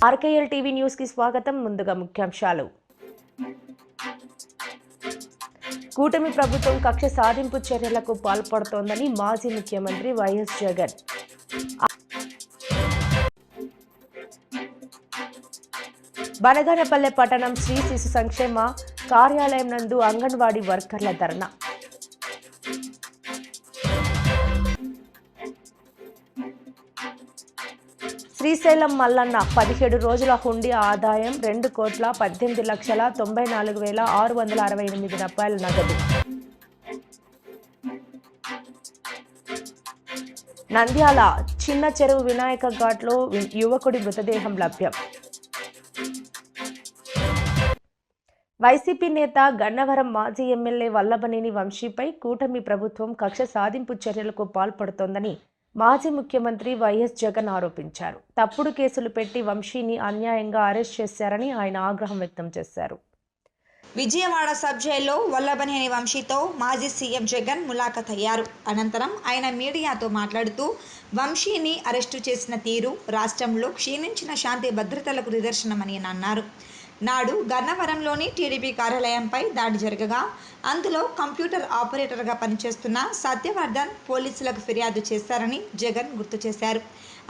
ఆర్కేఎల్ TV news కి స్వాగతం. ముందుగా ముఖ్యాంశాలు. కూటమి ప్రభుత్వం కక్ష సాధింపు చర్యలకు పాల్పడుతోందని మాజీ ముఖ్యమంత్రి వైఎస్ జగన్. బనగానపల్లె పట్టణం శ్రీ శిశు సంక్షేమ కార్యాలయం నందు అంగన్వాడీ వర్కర్ల ధర్నా. శ్రీశైలం మల్లన్న 17 రోజుల హుండీ ఆదాయం 2,18,94,668 రూపాయల నగదు. నంద్యాల చిన్న చెరువు వినాయక ఘాట్లో యువకుడి మృతదేహం లభ్యం. వైసీపీ నేత గన్నవరం మాజీ ఎమ్మెల్యే వల్లభనేని వంశీపై కూటమి ప్రభుత్వం కక్ష సాధింపు చర్యలకు పాల్పడుతోందని మాజీ ముఖ్యమంత్రి వైఎస్ జగన్ ఆరోపించారు. తప్పుడు కేసులు పెట్టి వంశీని అన్యాయంగా అరెస్ట్ చేశారని ఆయన ఆగ్రహం వ్యక్తం చేశారు. విజయవాడ సబ్ జైల్లో వల్లభనేని వంశీతో మాజీ సీఎం జగన్ ములాఖత్ అయ్యారు. అనంతరం ఆయన మీడియాతో మాట్లాడుతూ వంశీని అరెస్టు చేసిన తీరు రాష్ట్రంలో క్షీణించిన శాంతి భద్రతలకు నిదర్శనమని అన్నారు. నాడు గన్నవరంలోని టీడీపీ కార్యాలయంపై దాడి జరగగా అందులో కంప్యూటర్ ఆపరేటర్గా పనిచేస్తున్న సత్యవర్ధన్ పోలీసులకు ఫిర్యాదు చేశారని జగన్ గుర్తు చేశారు.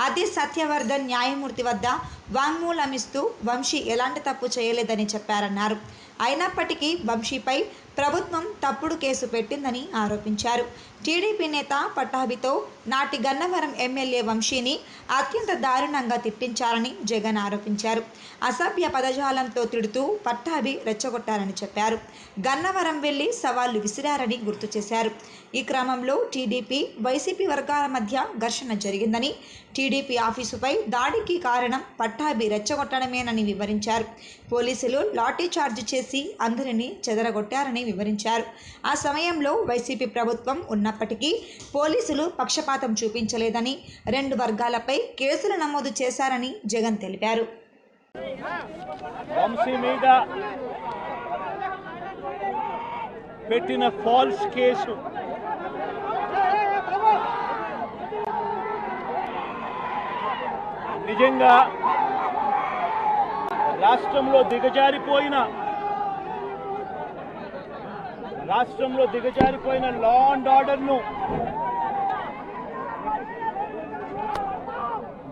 అదే సత్యవర్ధన్ న్యాయమూర్తి వద్ద వాంగ్మూలమిస్తూ వంశీ ఎలాంటి తప్పు చేయలేదని చెప్పారన్నారు. అయినప్పటికీ వంశీపై ప్రభుత్వం తప్పుడు కేసు పెట్టిందని ఆరోపించారు. టీడీపీ నేత పట్టాభితో నాటి గన్నవరం ఎమ్మెల్యే వంశీని అత్యంత దారుణంగా తిట్టించారని జగన్ ఆరోపించారు. అసభ్య పదజాలంతో తిడుతూ పట్టాభి రెచ్చగొట్టారని చెప్పారు. గన్నవరం వెళ్లి సవాళ్లు విసిరారని గుర్తు చేశారు. ఈ క్రమంలో టీడీపీ వైసీపీ వర్గాల మధ్య ఘర్షణ జరిగిందని, టీడీపీ ఆఫీసుపై దాడికి కారణం పట్టాభి రెచ్చగొట్టడమేనని వివరించారు. పోలీసులు లాఠీ చార్జ్ చేసి అందరినీ చెదరగొట్టారని వివరించారు. ఆ సమయంలో వైసీపీ ప్రభుత్వం ఉన్నప్పటికీ పోలీసులు పక్షపాతం చూపించలేదని, 2 వర్గాలపై కేసులు నమోదు చేశారని జగన్ తెలిపారు. వంశీ మీద పెట్టిన ఫాల్స్ కేసు నిజంగా రాష్ట్రంలో దిగజారిపోయిన లా అండ్ ఆర్డర్ను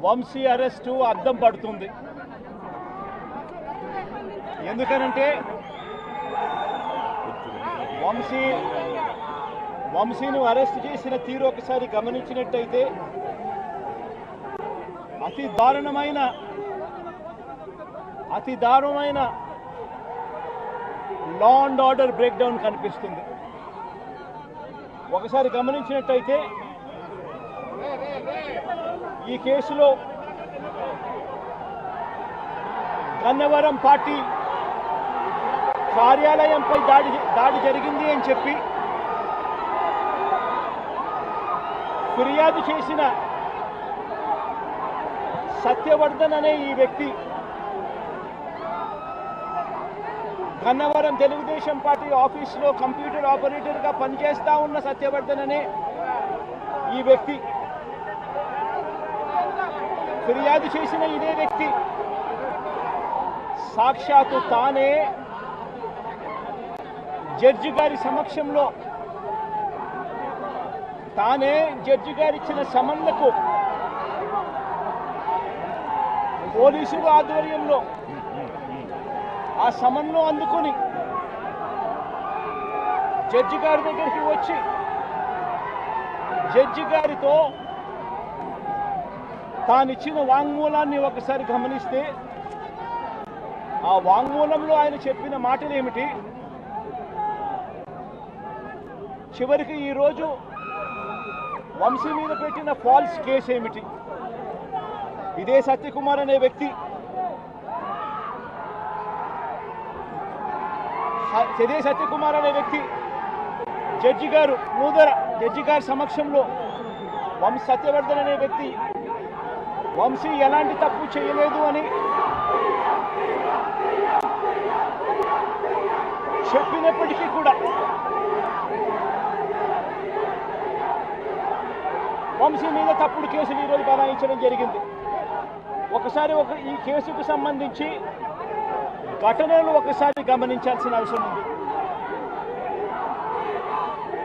వంశీ అరెస్టు అద్దం పడుతుంది. ఎందుకనంటే వంశీని అరెస్ట్ చేసిన తీరు ఒకసారి గమనించినట్టయితే అతి దారుణమైన law and order break down కనిపిస్తుంది. ఒకసారి గమనించినట్టయితే ఈ కేసులో గన్నవరం పార్టీ కార్యాలయంపై దాడి జరిగింది అని చెప్పి ఫిర్యాదు చేసిన సత్యవర్ధన్ అనే ఈ వ్యక్తి, గన్నవరం తెలుగుదేశం పార్టీ ఆఫీసులో కంప్యూటర్ ఆపరేటర్గా పనిచేస్తా ఉన్న సత్యవర్ధన్ అనే ఈ వ్యక్తి, ఫిర్యాదు చేసిన ఇదే వ్యక్తి సాక్షాత్తు తానే జడ్జి గారి సమక్షంలో జడ్జి గారు ఇచ్చిన సమన్లకు పోలీసుల ఆధ్వర్యంలో ఆ సమన్ను అందుకొని జడ్జి గారి దగ్గరికి వచ్చి జడ్జి గారితో తానిచ్చిన వాంగ్మూలాన్ని ఒకసారి గమనిస్తే ఆ వాంగ్మూలంలో ఆయన చెప్పిన మాటలు ఏమిటి, చివరికి ఈరోజు వంశీ మీద పెట్టిన ఫాల్స్ కేసు ఏమిటి, ఇదే సత్యకుమార్ అనే వ్యక్తి జడ్జి గారు జడ్జి గారి సమక్షంలో సత్యవర్ధన్ అనే వ్యక్తి వంశీ ఎలాంటి తప్పు చేయలేదు అని చెప్పినప్పటికీ కూడా వంశీ మీద తప్పుడు కేసులు ఈరోజు బనాయించడం జరిగింది. ఈ కేసుకు సంబంధించి ఘటనలు ఒకసారి గమనించాల్సిన అవసరం ఉంది.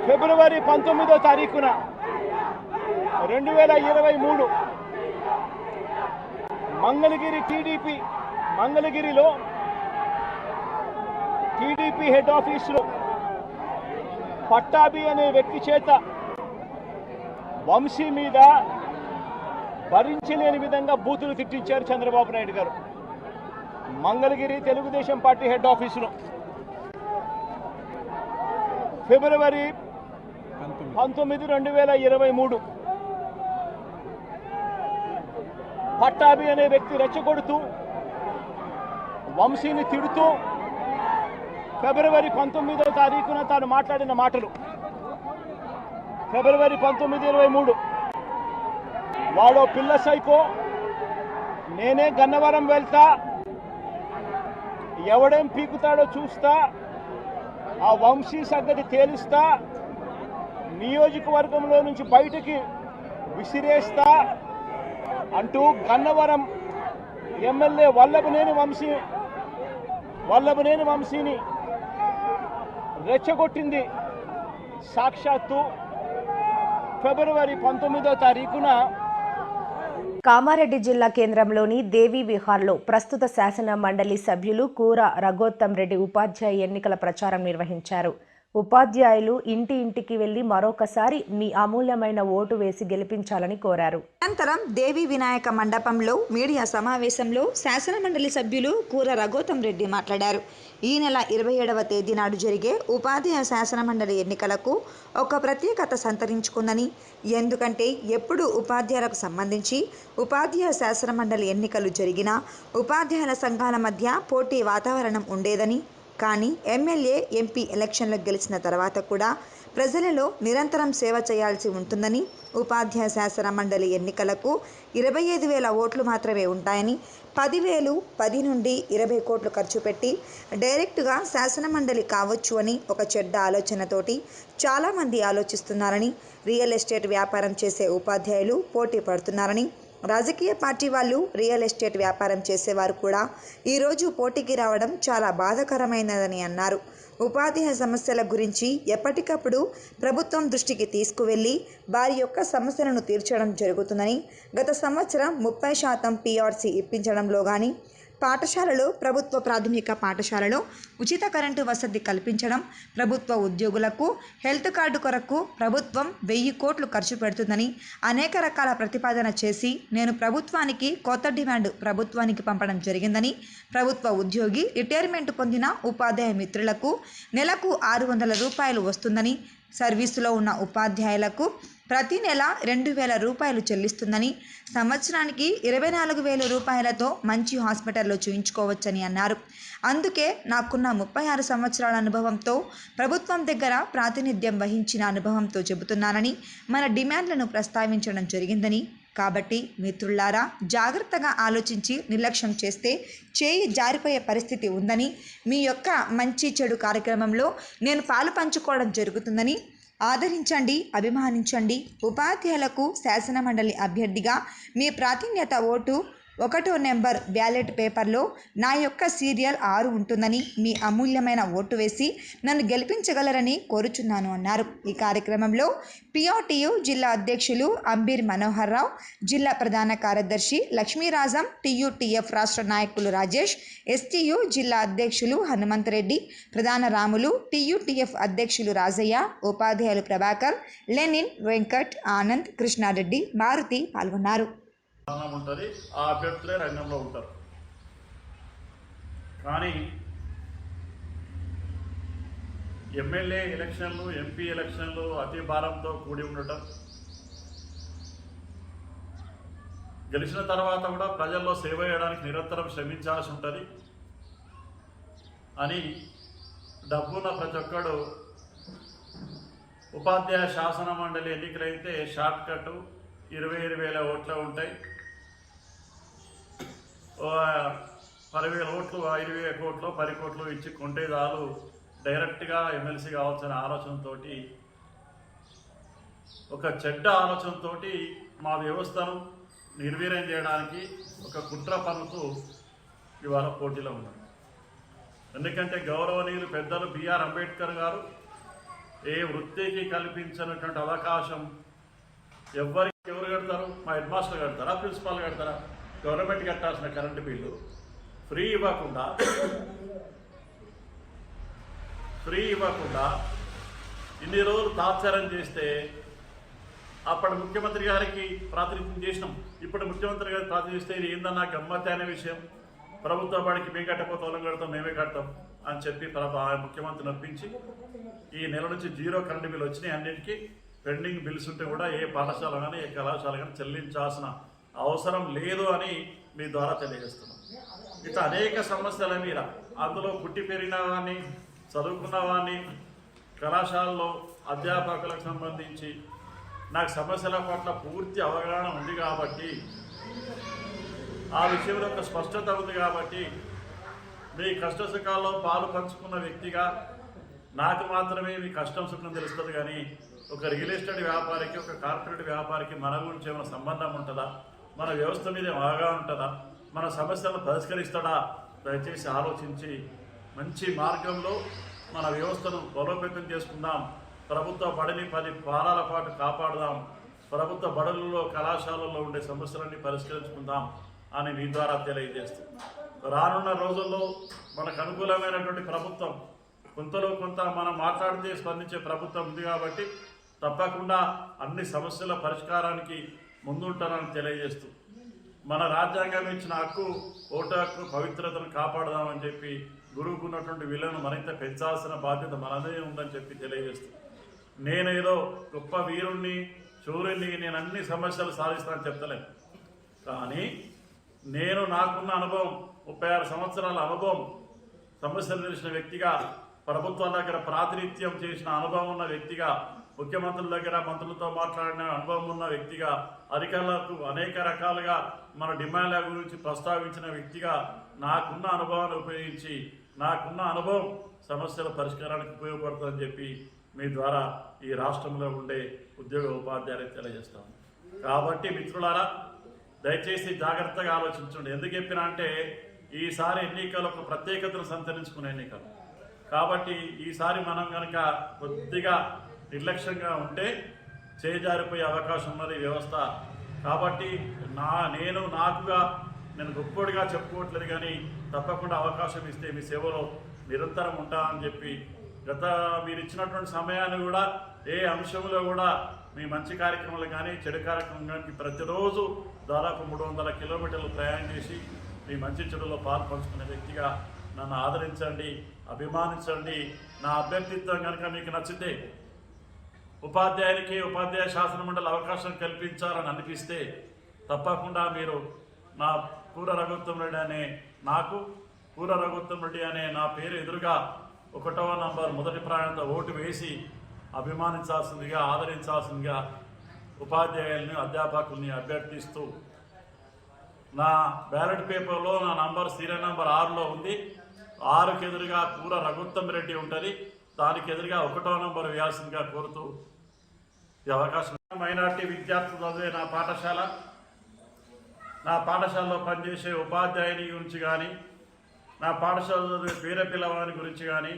ఫిబ్రవరి 19వ తారీఖున 2023 మంగళగిరిలో టీడీపీ హెడ్ ఆఫీసులో పట్టాభి అనే వ్యక్తి చేత వంశీ మీద భరించలేని విధంగా బూతులు తిట్టించారు చంద్రబాబు నాయుడు గారు. మంగళగిరి తెలుగుదేశం పార్టీ హెడ్ ఆఫీసులో ఫిబ్రవరి 19, 2023 పట్టాభి అనే వ్యక్తి రెచ్చగొడుతూ వంశీని తిడుతూ ఫిబ్రవరి 19వ తారీఖున తాను మాట్లాడిన మాటలు. ఫిబ్రవరి 19, 23 వాడో పిల్ల సైకో, నేనే గన్నవరం వెళ్తా, ఎవడేం పీకుతాడో చూస్తా, ఆ వంశీ సంగతి తేలుస్తా, నియోజకవర్గంలో నుంచి బయటికి విసిరేస్తా అంటూ గన్నవరం ఎమ్మెల్యే వల్లభనేని వంశీని రెచ్చగొట్టింది సాక్షాత్తు ఫిబ్రవరి 19వ తారీఖున. కామారెడ్డి జిల్లా కేంద్రంలోని దేవీ విహార్లో ప్రస్తుత శాసన మండలి సభ్యులు కూర రఘోత్తం రెడ్డి ఉపాధ్యాయ ఎన్నికల ప్రచారం నిర్వహించారు. ఉపాధ్యాయులు ఇంటింటికి వెళ్లి మరొకసారి మీ అమూల్యమైన ఓటు వేసి గెలిపించాలని కోరారు. అనంతరం దేవి వినాయక మండపంలో మీడియా సమావేశంలో శాసనమండలి సభ్యులు కూర రఘోత్తం రెడ్డి మాట్లాడారు. ఈ నెల 27వ తేదీ నాడు జరిగే ఉపాధ్యాయ శాసనమండలి ఎన్నికలకు ఒక ప్రత్యేకత సంతరించుకుందని, ఎందుకంటే ఎప్పుడు ఉపాధ్యాయులకు సంబంధించి ఉపాధ్యాయ శాసనమండలి ఎన్నికలు జరిగినా ఉపాధ్యాయుల సంఘాల మధ్య పోటీ వాతావరణం ఉండేదని, కానీ ఎమ్మెల్యే ఎంపీ ఎలక్షన్లకు గెలిచిన తర్వాత కూడా ప్రజలలో నిరంతరం సేవ చేయాల్సి ఉంటుందని, ఉపాధ్యాయ శాసన మండలి ఎన్నికలకు 25,000 ఓట్లు మాత్రమే ఉంటాయని, 10,000, 10 నుండి 20 కోట్లు ఖర్చు పెట్టి డైరెక్టుగా శాసన మండలి కావచ్చు అని ఒక చెడ్డ ఆలోచనతోటి చాలామంది ఆలోచిస్తున్నారని, రియల్ ఎస్టేట్ వ్యాపారం చేసే ఉపాధ్యాయులు పోటీ పడుతున్నారని, రాజకీయ పార్టీ వాళ్ళు రియల్ ఎస్టేట్ వ్యాపారం చేసేవారు కూడా ఈరోజు పోటీకి రావడం చాలా బాధాకరమైనదని అన్నారు. ఉపాధ్యాయ సమస్యల గురించి ఎప్పటికప్పుడు ప్రభుత్వం దృష్టికి తీసుకువెళ్ళి వారి యొక్క సమస్యలను తీర్చడం జరుగుతుందని, గత సంవత్సరం 30% PRC ఇప్పించడంలో కానీ, పాఠశాలలో ప్రభుత్వ ప్రాథమిక పాఠశాలలో ఉచిత కరెంటు వసతి కల్పించడం, ప్రభుత్వ ఉద్యోగులకు హెల్త్ కార్డు కొరకు ప్రభుత్వం 1000 కోట్లు ఖర్చు పెడుతుందని అనేక రకాల ప్రతిపాదన చేసి నేను ప్రభుత్వానికి కొత్త డిమాండ్ ప్రభుత్వానికి పంపడం జరిగిందని, ప్రభుత్వ ఉద్యోగి రిటైర్మెంట్ పొందిన ఉపాధ్యాయ మిత్రులకు నెలకు 600 రూపాయలు వస్తుందని, సర్వీసులో ఉన్న ఉపాధ్యాయులకు ప్రతి నెల 2,000 రూపాయలు చెల్లిస్తుందని, సంవత్సరానికి 24,000 రూపాయలతో మంచి హాస్పిటల్లో చూయించుకోవచ్చని అన్నారు. అందుకే నాకున్న 36 సంవత్సరాల అనుభవంతో ప్రభుత్వం దగ్గర ప్రాతినిధ్యం వహించిన అనుభవంతో చెబుతున్నానని, మన డిమాండ్లను ప్రస్తావించడం జరిగిందని, కాబట్టి మిత్రులారా జాగ్రత్తగా ఆలోచించి నిర్లక్ష్యం చేస్తే చేయి జారిపోయే పరిస్థితి ఉందని, మీ యొక్క మంచి చెడు కార్యక్రమంలో నేను పాలు పంచుకోవడం జరుగుతుందని ఆదరించండి, అభిమానించండి. ఉపాధ్యాయులకు శాసనమండలి అభ్యర్థిగా మీ ప్రాధాన్యత ఓటు 1వ నెంబర్ బ్యాలెట్ పేపర్లో నా యొక్క సీరియల్ 6 ఉంటుందని మీ అమూల్యమైన ఓటు వేసి నన్ను గెలిపించగలరని కోరుచున్నాను అన్నారు. ఈ కార్యక్రమంలో PRTU జిల్లా అధ్యక్షులు అంబీర్ మనోహర్ రావు, జిల్లా ప్రధాన కార్యదర్శి లక్ష్మీరాజం, TUTF రాష్ట్ర నాయకులు రాజేష్, STU జిల్లా అధ్యక్షులు హనుమంతరెడ్డి, ప్రధాన రాములు, TUTF అధ్యక్షులు రాజయ్య, ఉపాధ్యాయులు ప్రభాకర్, లెనిన్, వెంకట్, ఆనంద్, కృష్ణారెడ్డి, మారుతి పాల్గొన్నారు. ఉంటుంది, ఆ అభ్యర్థులే రంగంలో ఉంటారు. కానీ ఎమ్మెల్యే ఎలక్షన్లు, ఎంపీ ఎలక్షన్లు అతి భారంతో కూడి ఉండటం, గెలిచిన తర్వాత కూడా ప్రజల్లో సేవ చేయడానికి నిరంతరం శ్రమించాల్సి ఉంటుంది అని డబ్బున్న ప్రతి ఒక్కడు ఉపాధ్యాయ శాసన మండలి ఎన్నికలైతే షార్ట్ కట్ 20,000 ఓట్లు ఉంటాయి. 10,000 ఓట్లు, 5,000 కోట్లు, 10 కోట్లు ఇచ్చి కొంటే చాలు డైరెక్ట్గా ఎమ్మెల్సీ కావచ్చనే ఆలోచనతో, ఒక చెడ్డ ఆలోచనతో మా వ్యవస్థను నిర్వీర్యం చేయడానికి ఒక కుట్ర పన్నుతూ ఇవాళ పోటీలో ఉన్నారు. ఎందుకంటే గౌరవనీయులు పెద్దలు బిఆర్ అంబేద్కర్ గారు ఏ వృత్తికి కల్పించినటువంటి అవకాశం ఎవరు కడతారు? మా హెడ్ మాస్టర్ కడతారా, ప్రిన్సిపాల్ కడతారా? గవర్నమెంట్ కట్టాల్సిన కరెంటు బిల్లు ఫ్రీ ఇవ్వకుండా ఇన్ని రోజులు తాత్సారం చేస్తే అప్పటి ముఖ్యమంత్రి గారికి ప్రాతినిధ్యం చేసినాం. ఇప్పుడు ముఖ్యమంత్రి గారికి ప్రాతినిధ్యం చేస్తే ఇది ఏందన్నా గమ్మత్తు అనే విషయం. ప్రభుత్వ బడికి మేము కట్టకపోతే వాళ్ళం కడతాం, మేమే కడతాం అని చెప్పి ముఖ్యమంత్రి నొప్పించి ఈ నెల నుంచి 0 కరెంటు బిల్లు వచ్చినాయి. అన్నిటికీ పెండింగ్ బిల్స్ ఉంటే కూడా ఏ పాఠశాల కానీ ఏ కళాశాల కానీ చెల్లించాల్సిన అవసరం లేదు అని మీ ద్వారా తెలియజేస్తున్నాం. ఇట్లా అనేక సమస్యల మీద అందులో పుట్టి పెరిగిన వాడిని, చదువుకున్న వాడిని, కళాశాలలో అధ్యాపకులకు సంబంధించి నాకు సమస్యల పట్ల పూర్తి అవగాహన ఉంది కాబట్టి, ఆ విషయంలో ఒక స్పష్టత ఉంది కాబట్టి మీ కష్ట సుఖాల్లో పాలు పంచుకున్న వ్యక్తిగా నాకు మాత్రమే మీ కష్టం సుఖం తెలుస్తుంది. కానీ ఒక రియల్ ఎస్టేట్ వ్యాపారికి, ఒక కార్పొరేట్ వ్యాపారికి మన గురించి ఏమైనా సంబంధం ఉంటుందా? మన వ్యవస్థ మీద బాగా ఉంటుందా? మన సమస్యలను పరిష్కరిస్తాడా? దయచేసి ఆలోచించి మంచి మార్గంలో మన వ్యవస్థను బలోపేతం చేసుకుందాం. ప్రభుత్వ బడిని 10 వారాల పాటు కాపాడుదాం. ప్రభుత్వ బడులలో, కళాశాలల్లో ఉండే సమస్యలన్నీ పరిష్కరించుకుందాం అని మీ ద్వారా తెలియజేస్తుంది. రానున్న రోజుల్లో మనకు అనుకూలమైనటువంటి ప్రభుత్వం, కొంతలో కొంత మనం మాట్లాడితే స్పందించే ప్రభుత్వం ఉంది కాబట్టి తప్పకుండా అన్ని సమస్యల పరిష్కారానికి ముందుంటారని తెలియజేస్తూ, మన రాజ్యాంగం ఇచ్చిన హక్కు, ఓటు హక్కు పవిత్రతను కాపాడదామని చెప్పి గురువుకు ఉన్నటువంటి విలువను మరింత పెంచాల్సిన బాధ్యత మనదే ఉందని చెప్పి తెలియజేస్తూ, నేనేదో గొప్ప వీరుణ్ణి, శూరుణ్ణి, నేను అన్ని సమస్యలు సాధిస్తానని చెప్తలేను. కానీ నేను నాకున్న అనుభవం, 36 సంవత్సరాల అనుభవం, సమస్యలు తెలిసిన వ్యక్తిగా, ప్రభుత్వాల దగ్గర ప్రాతినిధ్యం చేసిన అనుభవం ఉన్న వ్యక్తిగా, ముఖ్యమంత్రుల దగ్గర మంత్రులతో మాట్లాడిన అనుభవం ఉన్న వ్యక్తిగా, అధికారులకు అనేక రకాలుగా మన డిమాండ్ల గురించి ప్రస్తావించిన వ్యక్తిగా నాకున్న అనుభవాన్ని ఉపయోగించి, నాకున్న అనుభవం సమస్యల పరిష్కారానికి ఉపయోగపడుతుందని చెప్పి మీ ద్వారా ఈ రాష్ట్రంలో ఉండే ఉద్యోగ ఉపాధ్యాయులకు తెలియజేస్తాను. కాబట్టి మిత్రులారా, దయచేసి జాగ్రత్తగా ఆలోచించండి. ఎందుకు చెప్పినా అంటే ఈసారి ఎన్నికలు ఒక ప్రత్యేకతను సంతరించుకునే ఎన్నికలు కాబట్టి ఈసారి మనం కనుక కొద్దిగా నిర్లక్ష్యంగా ఉంటే చేజారిపోయే అవకాశం ఉన్నది వ్యవస్థ. కాబట్టి నేను గొప్పడిగా చెప్పుకోవట్లేదు, కానీ తప్పకుండా అవకాశం ఇస్తే మీ సేవలో నిరంతరం ఉంటానని చెప్పి, మీరు ఇచ్చినటువంటి సమయాన్ని కూడా ఏ అంశంలో కూడా మీ మంచి కార్యక్రమాలు కానీ చెడు కార్యక్రమం కానీ ప్రతిరోజు దాదాపు 300 కిలోమీటర్లు ప్రయాణం చేసి మీ మంచి చెడులో పాలు పంచుకునే వ్యక్తిగా నన్ను ఆదరించండి, అభిమానించండి. నా అభ్యర్థిత్వం కనుక మీకు నచ్చితే, ఉపాధ్యాయ శాసన మండలి అవకాశం కల్పించాలని అనిపిస్తే తప్పకుండా మీరు నా పూర రఘుత్తం రెడ్డి అనే నా పేరు ఎదురుగా 1వ నంబర్ మొదటి ప్రాయంతో ఓటు వేసి అభిమానించాల్సిందిగా, ఆదరించాల్సిందిగా ఉపాధ్యాయుల్ని, అధ్యాపకుల్ని అభ్యర్థిస్తూ, నా బ్యాలెట్ పేపర్లో నా నంబర్ సీరియల్ నంబర్ 6లో ఉంది. 6కి ఎదురుగా పూర రఘుత్తం రెడ్డి ఉంటుంది, దానికి ఎదురుగా 1వ నంబర్ వేయాల్సిందిగా కోరుతూ ఈ అవకాశం. మైనార్టీ విద్యార్థులు చదివే నా పాఠశాలలో పనిచేసే ఉపాధ్యాయుని గురించి కానీ, నా పాఠశాలలో చదివే పేర పిల్లవాని గురించి కానీ,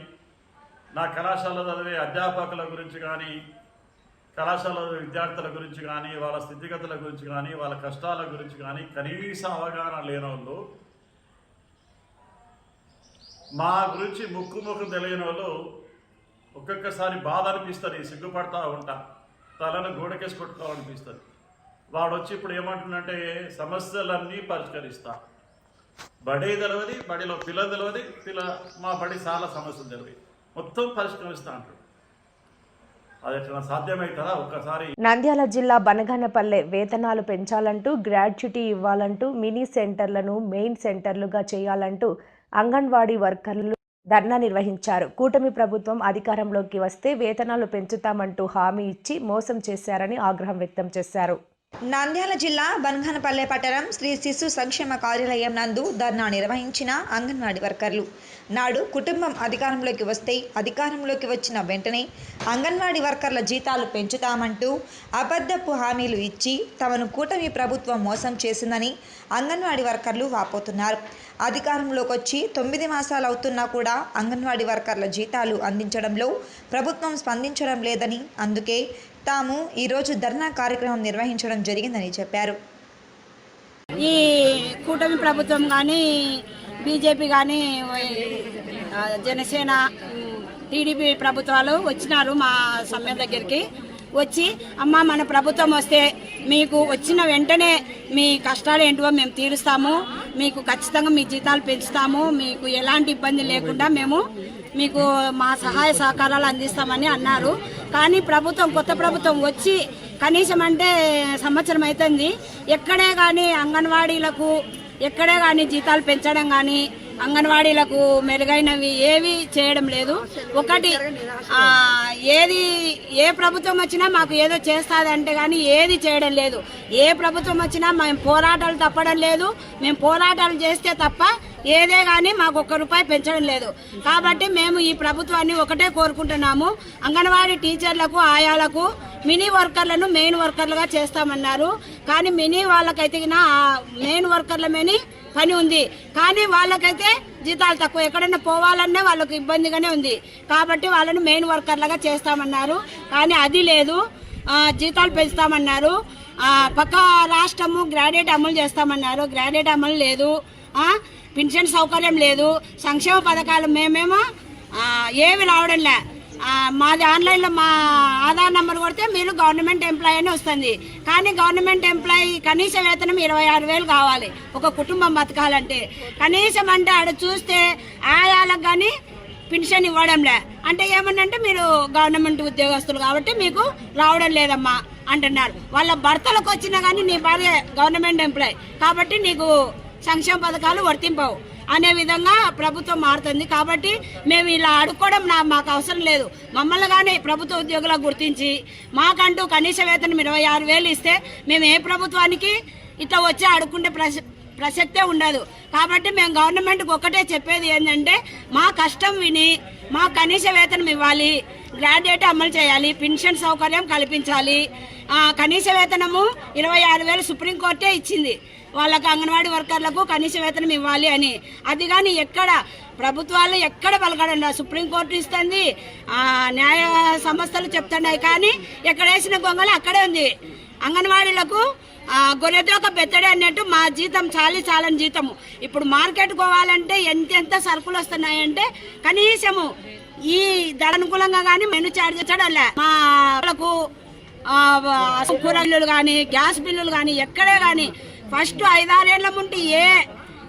నా కళాశాలలో చదివే అధ్యాపకుల గురించి కానీ, కళాశాలలో విద్యార్థుల గురించి కానీ, వాళ్ళ స్థితిగతుల గురించి కానీ, వాళ్ళ కష్టాల గురించి కానీ కనీస అవగాహన లేని వాళ్ళు, మా గురించి ముక్కు తెలియని వాళ్ళు ఒక్కొక్కసారి బాధ అనిపిస్తుంది, సిగ్గుపడతా ఉంటా, తలను గోడకేసి కొట్టుకోవాలనిపిస్తుంది. వాడు వచ్చి ఇప్పుడు ఏమంటుందంటే సమస్యలన్నీ పరిష్కరిస్తా, బడి తెలియదు, బడిలో పిల్ల తెలియదు, మా బడి చాలా సమస్యలు తెలియదు, మొత్తం పరిష్కరిస్తా అంటాడు. అది ఎట్లా సాధ్యమవుతుందా? ఒక్కసారి. నంద్యాల జిల్లా బనగానపల్లె వేతనాలు పెంచాలంటూ, గ్రాడ్యుటీ ఇవ్వాలంటూ, మినీ సెంటర్లను మెయిన్ సెంటర్లుగా చేయాలంటూ అంగన్వాడీ వర్కర్లు ధర్నా నిర్వహించారు. కూటమి ప్రభుత్వం అధికారంలోకి వస్తే వేతనాలు పెంచుతామంటూ హామీ ఇచ్చి మోసం చేశారని ఆగ్రహం వ్యక్తం చేశారు. నంద్యాల జిల్లా బన్ఘనపల్లె పట్టణం శ్రీ శిశు సంక్షేమ కార్యాలయం నందు ధర్నా నిర్వహించిన అంగన్వాడీ వర్కర్లు. నాడు కుటుంబం అధికారంలోకి వస్తే అధికారంలోకి వచ్చిన వెంటనే అంగన్వాడీ వర్కర్ల జీతాలు పెంచుతామంటూ అబద్ధపు హామీలు ఇచ్చి తమను కూటమి ప్రభుత్వం మోసం చేసిందని అంగన్వాడీ వర్కర్లు వాపోతున్నారు. అధికారంలోకి వచ్చి 9 మాసాలు అవుతున్నా కూడా అంగన్వాడీ వర్కర్ల జీతాలు అందించడంలో ప్రభుత్వం స్పందించడం లేదని, అందుకే తాము ఈరోజు ధర్నా కార్యక్రమం నిర్వహించడం జరిగిందని చెప్పారు. ఈ కూటమి ప్రభుత్వం కానీ బీజేపీ కానీ జనసేన టీడీపీ ప్రభుత్వాలు వచ్చినారు మా సమ్మె దగ్గరికి. వచ్చి అమ్మ మన ప్రభుత్వం వస్తే మీకు వచ్చిన వెంటనే మీ కష్టాలు ఏంటో మేము తీరుస్తాము, మీకు ఖచ్చితంగా మీ జీతాలు పెంచుతాము, మీకు ఎలాంటి ఇబ్బంది లేకుండా మేము మీకు మా సహాయ సహకారాలు అందిస్తామని అన్నారు. కానీ కొత్త ప్రభుత్వం వచ్చి కనీసం అంటే సంవత్సరం అవుతుంది, ఎక్కడే కానీ అంగన్వాడీలకు ఎక్కడే కానీ జీతాలు పెంచడం కానీ అంగన్వాడీలకు మెరుగైనవి ఏవి చేయడం లేదు. ఒకటి ఏ ప్రభుత్వం వచ్చినా మాకు ఏదో చేస్తుందంటే కానీ ఏది చేయడం లేదు. ఏ ప్రభుత్వం వచ్చినా మేము పోరాటాలు తప్పడం లేదు. మేము పోరాటాలు చేస్తే తప్ప ఏదే కానీ మాకు ₹1 పెంచడం లేదు. కాబట్టి మేము ఈ ప్రభుత్వాన్ని ఒకటే కోరుకుంటున్నాము, అంగన్వాడీ టీచర్లకు ఆయాలకు మినీ వర్కర్లను మెయిన్ వర్కర్లుగా చేస్తామన్నారు. కానీ మినీ వాళ్ళకైతే మెయిన్ వర్కర్ల మీద పని ఉంది, కానీ వాళ్ళకైతే జీతాలు తక్కువ, ఎక్కడైనా పోవాలన్నా వాళ్ళకు ఇబ్బందిగానే ఉంది. కాబట్టి వాళ్ళని మెయిన్ వర్కర్లుగా చేస్తామన్నారు. కానీ అది లేదు, జీతాలు పెంచుతామన్నారు. పక్క రాష్ట్రము గ్రాడ్యుయేట్ అమలు చేస్తామన్నారు, గ్రాడ్యుయేట్ అమలు లేదు. పెన్షన్ సౌకర్యం లేదు, సంక్షేమ పథకాలు మేమేమో ఏమి రావడంలే. మాది ఆన్లైన్లో మా ఆధార్ నెంబర్ కొడితే మీరు గవర్నమెంట్ ఎంప్లాయీ అని వస్తుంది. కానీ గవర్నమెంట్ ఎంప్లాయీ కనీస వేతనం 26,000 కావాలి ఒక కుటుంబం బతకాలంటే. కనీసం అంటే ఆడ చూస్తే ఆయాలకు కానీ పెన్షన్ ఇవ్వడంలే. అంటే ఏమన్నంటే మీరు గవర్నమెంట్ ఉద్యోగస్తులు కాబట్టి మీకు రావడం లేదమ్మా అంటున్నారు. వాళ్ళ భర్తలకు వచ్చినా కానీ నీ భార్య గవర్నమెంట్ ఎంప్లాయీ కాబట్టి నీకు సంక్షేమ పథకాలు వర్తింపవు అనే విధంగా ప్రభుత్వం మారుతుంది. కాబట్టి మేము ఇలా అడుక్కోవడం మాకు అవసరం లేదు. మమ్మల్ని కానీ ప్రభుత్వ ఉద్యోగులకు గుర్తించి మాకంటూ కనీస వేతనం 26,000 ఇస్తే మేము ఏ ప్రభుత్వానికి ఇట్లా వచ్చి అడుక్కుంటే ప్రసక్తే ఉండదు. కాబట్టి మేము గవర్నమెంట్కి ఒకటే చెప్పేది ఏంటంటే మా కష్టం విని మా కనీస వేతనం ఇవ్వాలి, గ్రాడ్యుయేట్ అమలు చేయాలి, పెన్షన్ సౌకర్యం కల్పించాలి. కనీస వేతనము 26,000 సుప్రీంకోర్టే ఇచ్చింది వాళ్ళకు, అంగన్వాడీ వర్కర్లకు కనీస వేతనం ఇవ్వాలి అని. అది కానీ ఎక్కడ ప్రభుత్వాలు ఎక్కడ పలకడండి, సుప్రీంకోర్టు ఇస్తుంది, న్యాయ సంస్థలు చెప్తున్నాయి. కానీ ఎక్కడ వేసిన గొంగలు అక్కడే ఉంది. అంగన్వాడీలకు గొర్రెదోక బెత్తడి అన్నట్టు మా జీతం చాలని జీతము. ఇప్పుడు మార్కెట్ పోవాలంటే ఎంత సరుకులు వస్తున్నాయంటే కనీసము ఈ ధర అనుకూలంగా కానీ మెను చార్జ్ చేయడంలే. మా వాళ్ళకు కూర బిల్లులు కానీ గ్యాస్ బిల్లులు కానీ ఎక్కడే కానీ ఫస్ట్ 5-6 ఏళ్ల ముందు ఏ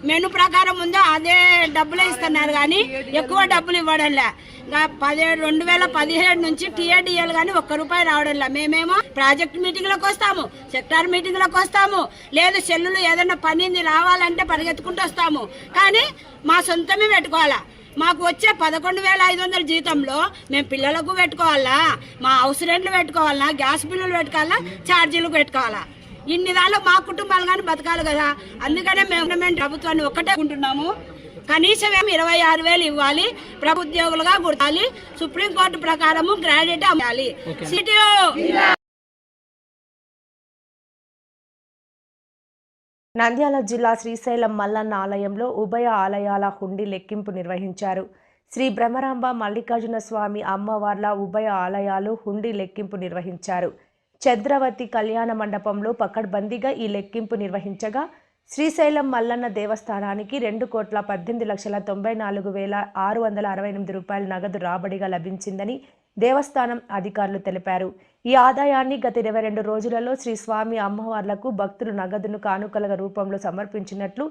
మెను ప్రకారం ఉందో అదే డబ్బులే ఇస్తున్నారు, కానీ ఎక్కువ డబ్బులు ఇవ్వడంలే. 2017 నుంచి టీఏడిఎల్ కానీ ₹1 రావడంలే. మేమేమో ప్రాజెక్ట్ మీటింగ్లకు వస్తాము, సెక్టార్ మీటింగ్లకు వస్తాము, లేదు సెల్లులు ఏదైనా పనింది రావాలంటే పరిగెత్తుకుంటూ వస్తాము. కానీ మా సొంతమే పెట్టుకోవాలా. మాకు వచ్చే 11,500 జీతంలో మేము పిల్లలకు పెట్టుకోవాలా, మా హౌస్ రెంట్లు పెట్టుకోవాలా, గ్యాస్ బిల్లులు పెట్టుకోవాలా, ఛార్జీలు పెట్టుకోవాలా. ఇన్ని దానిలో మా కుటుంబాలు కానీ బతకాలి కదా. అందుకనే మేము ప్రభుత్వాన్ని ఒక్కటే ఉంటున్నాము, కనీసం 26,000 ఇవ్వాలి, ప్రభుత్వ ఉద్యోగులుగా గుర్తాలి, సుప్రీంకోర్టు ప్రకారము గ్రాడ్యుయేట్ అవ్వాలి. నంద్యాల జిల్లా శ్రీశైలం మల్లన్న ఆలయంలో ఉభయ ఆలయాల హుండీ లెక్కింపు నిర్వహించారు. శ్రీ బ్రహ్మరాంబ మల్లికార్జున స్వామి అమ్మవార్ల ఉభయ ఆలయాలు హుండీ లెక్కింపు నిర్వహించారు. చంద్రవతి కళ్యాణ మండపంలో పకడ్బందీగా ఈ లెక్కింపు నిర్వహించగా శ్రీశైలం మల్లన్న దేవస్థానానికి ₹2,18,94,668 నగదు రాబడిగా లభించిందని దేవస్థానం అధికారులు తెలిపారు. ఈ ఆదాయాన్ని గత 22 రోజులలో శ్రీ స్వామి అమ్మవార్లకు భక్తులు నగదును కానుకల రూపంలో సమర్పించినట్లు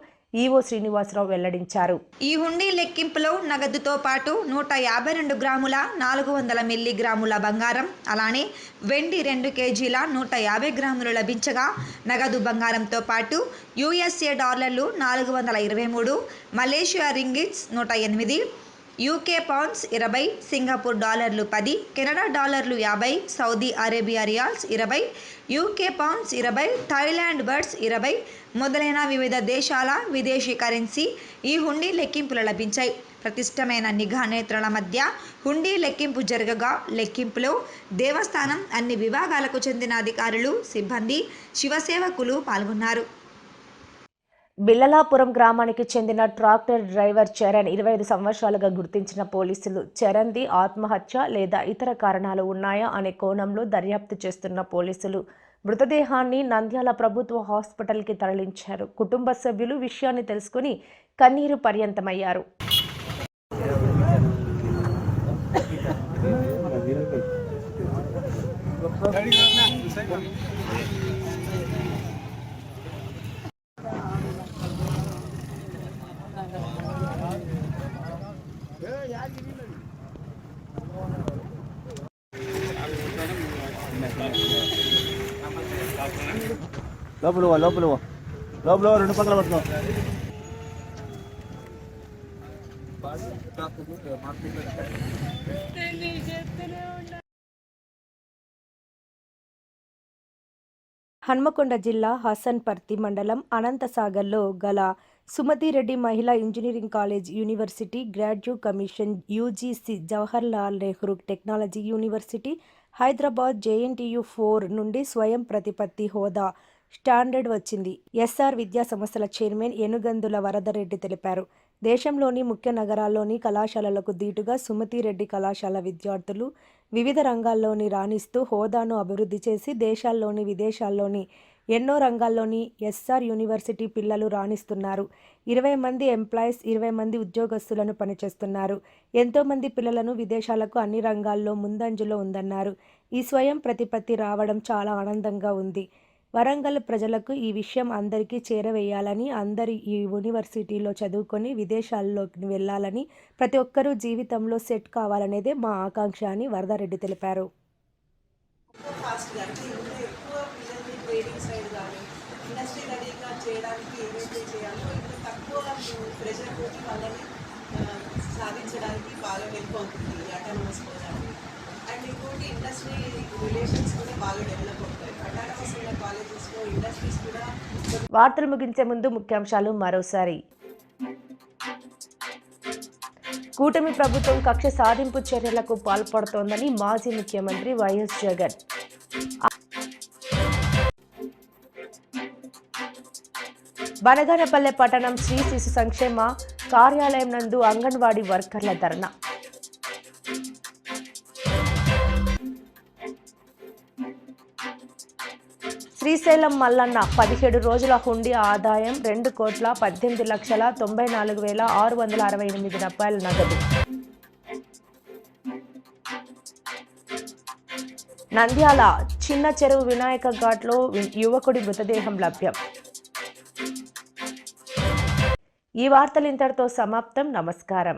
ఈవో శ్రీనివాసరావు వెల్లడించారు. ఈ హుండీ లెక్కింపులో నగదుతో పాటు 152 గ్రాముల 400 మిల్లీగ్రాముల బంగారం, అలానే వెండి 2 కేజీల 150 గ్రాములు లభించగా నగదు బంగారంతో పాటు USA డాలర్లు 423, Malaysia ringgits 108, UK pounds 20, Singapore డాలర్లు 10, కెనడా డాలర్లు 50, Saudi Arabia riyals 20, UK pounds 20, Thailand birds 20 మొదలైన వివిధ దేశాల విదేశీ కరెన్సీ ఈ హుండీ లెక్కింపులు లభించాయి. ప్రతిష్టమైన నిఘా నేత్రాల మధ్య హుండీ లెక్కింపు జరగగా లెక్కింపులో దేవస్థానం అన్ని విభాగాలకు చెందిన అధికారులు, సిబ్బంది, శివసేవకులు పాల్గొన్నారు. బిల్లలాపురం గ్రామానికి చెందిన ట్రాక్టర్ డ్రైవర్ చరణ్ 25 సంవత్సరాలుగా గుర్తించిన పోలీసులు చరణ్ది ఆత్మహత్య లేదా ఇతర కారణాలు ఉన్నాయా అనే కోణంలో దర్యాప్తు చేస్తున్న పోలీసులు మృతదేహాన్ని నంద్యాల ప్రభుత్వ హాస్పిటల్కి తరలించారు. కుటుంబ సభ్యులు విషయాన్ని తెలుసుకుని కన్నీరు పర్యంతమయ్యారు. లోపల రెండు పక్కల పట్టుకో. హన్మకొండ జిల్లా హసన్పర్తి మండలం అనంతసాగర్లో గల సుమతిరెడ్డి మహిళా engineering college university, graduate commission, UGC, Jawaharlal Nehru technology university, Hyderabad, JNTU 4 నుండి స్వయం ప్రతిపత్తి హోదా స్టాండర్డ్ వచ్చింది. ఎస్ఆర్ విద్యా సంస్థల చైర్మన్ ఏనుగందుల వరదరెడ్డి తెలిపారు. దేశంలోని ముఖ్య నగరాల్లోని కళాశాలలకు దీటుగా సుమతిరెడ్డి కళాశాల విద్యార్థులు వివిధ రంగాల్లోని రాణిస్తూ హోదాను అభివృద్ధి చేసి దేశాల్లోని, విదేశాల్లోని ఎన్నో రంగాల్లోని ఎస్ఆర్ యూనివర్సిటీ పిల్లలు రాణిస్తున్నారు. 20 మంది ఎంప్లాయీస్, 20 మంది ఉద్యోగస్తులను పనిచేస్తున్నారు. ఎంతోమంది పిల్లలను విదేశాలకు అన్ని రంగాల్లో ముందంజలో ఉందన్నారు. ఈ స్వయం ప్రతిపత్తి రావడం చాలా ఆనందంగా ఉంది. వరంగల్ ప్రజలకు ఈ విషయం అందరికీ చేరవేయాలని, అందరి ఈ యూనివర్సిటీలో చదువుకొని విదేశాల్లోకి వెళ్ళాలని, ప్రతి ఒక్కరూ జీవితంలో సెట్ కావాలనేదే మా ఆకాంక్ష అని వరదారెడ్డి తెలిపారు. సాధించడానికి బాగా హెల్ప్ అవుతుంది ఈ అటానమస్ ప్రోగ్రామ్. అండ్ ఇంకోటి ఇండస్ట్రీ రిలేషన్స్ కూడా బాగా డెవలప్ అవుతాయి. అటానమస్ ఉన్న కాలేజెస్లో ఇండస్ట్రీస్ కూడా. వార్తలు ముగించే ముందు ముఖ్యాంశాలు మరోసారి. కూటమి ప్రభుత్వం కక్ష సాధింపు చర్యలకు పాల్పడుతోందని మాజీ ముఖ్యమంత్రి వైఎస్ జగన్. బనగానపల్లె పట్టణం శ్రీ శిశు సంక్షేమ కార్యాలయం నందు అంగన్వాడీ వర్కర్ల ధర్నా. శ్రీశైలం మల్లన్న 17 రోజుల హుండీ ఆదాయం 2,18,94,668 రూపాయల నగదు. నంద్యాల చిన్న చెరువు వినాయక ఘాట్లో యువకుడి మృతదేహం లభ్యం. ఈ వార్తలు ఇంతటితో సమాప్తం. నమస్కారం.